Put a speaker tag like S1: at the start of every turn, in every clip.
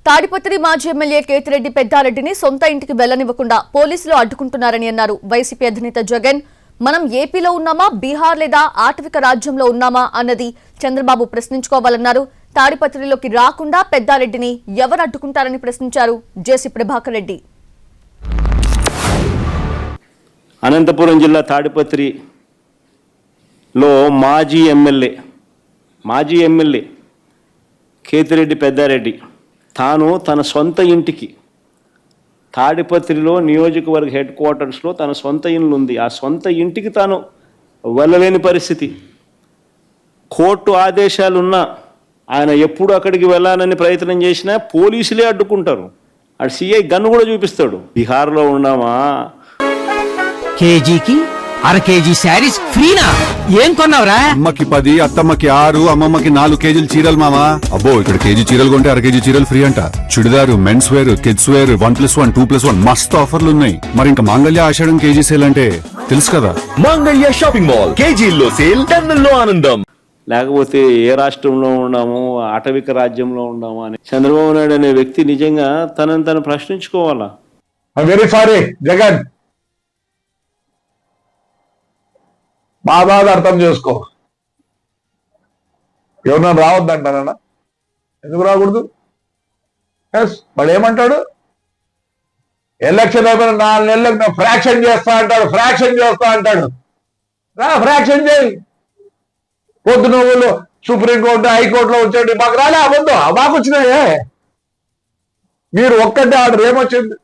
S1: తాడిపత్రి మాజీ ఎమ్మెల్యే కేతిరెడ్డి పెద్దారెడ్డిని సొంత ఇంటికి వెళ్లనివ్వకుండా పోలీసులు అడ్డుకుంటున్నారని అన్నారు వైసీపీ అధినేత జగన్. మనం ఏపీలో ఉన్నామా, బీహార్ లేదా ఆటవిక రాజ్యంలో ఉన్నామా అన్నది చంద్రబాబు ప్రశ్నించుకోవాలన్నారు. తాడిపత్రిలోకి రాకుండా పెద్దారెడ్డిని ఎవరు అడ్డుకుంటారని ప్రశ్నించారు జేసీ ప్రభాకర్ రెడ్డి.
S2: అనంతపురం జిల్లా తాడిపత్రిలో మాజీ ఎమ్మెల్యే కేతిరెడ్డి పెద్దారెడ్డి తాను తన సొంత ఇంటికి తాడిపత్రిలో నియోజకవర్గ హెడ్ క్వార్టర్స్లో తన సొంత ఇల్లు ఉంది. ఆ సొంత ఇంటికి తాను వెళ్ళలేని పరిస్థితి. కోర్టు ఆదేశాలున్నా ఆయన ఎప్పుడు అక్కడికి వెళ్ళాలని ప్రయత్నం చేసినా పోలీసులే అడ్డుకుంటారు. ఆ సిఐ గన్ను కూడా చూపిస్తాడు. బీహార్లో ఉన్నామా,
S3: కేజీకి అర కేజీ శారీస్ ఫ్రీనా? ఏం కొన్నావురా?
S4: అమ్మకి 10, అత్తమ్మకి 6, అమ్మమ్మకి 4 కేజీలు చీరలు మామా. అబ్బో, ఇక్కడ కేజీ చీరలు కొంటే అర కేజీ చీరలు ఫ్రీ అంట. Churidar, men's wear, kids wear 1+1, 2+1 మస్తు ఆఫర్లు ఉన్నాయి. మరి ఇంకా మాంగళ్య ఆషాఢం కేజీ సేల్ అంటే తెలుసు కదా.
S5: మాంగళ్య షాపింగ్ మాల్ కేజీల్లో సేల్, టన్నుల్లో ఆనందం.
S2: లేకపోతే ఏ రాష్ట్రంలో ఉన్నాము, ఆటవిక రాజ్యంలో ఉన్నాము అని చంద్రబాబు నాయుడు అనే వ్యక్తి నిజంగా తనను ప్రశ్నించుకోవాలా.
S6: వెరీ సారీ జగన్, మా బాధ అర్థం చేసుకో. ఎవరన్నా రావద్దంటానా? ఎందుకు రాకూడదు? ఎస్, వాడు ఏమంటాడు? ఎలక్షన్ అయిపోయిన 4 నెలలకు నేను ఫ్రాక్షన్ చేస్తా అంటాడు. ఫ్రాక్షన్ చేయి. పొద్దున వాళ్ళు సుప్రీంకోర్టు, హైకోర్టులో వచ్చేది మాకు రాలే, అబద్ధం మాకు వచ్చినాయే. మీరు ఒక్కటే ఆర్డర్ ఏమొచ్చింది?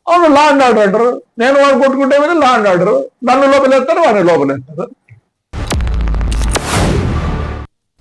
S6: అవును, లా అండ్ ఆర్డర్ అంటారు. నేను వాడు కొట్టుకుంటే లా అండ్ ఆర్డర్. నన్ను లోపలేస్తారు, వాడిని లోపలేస్తారు.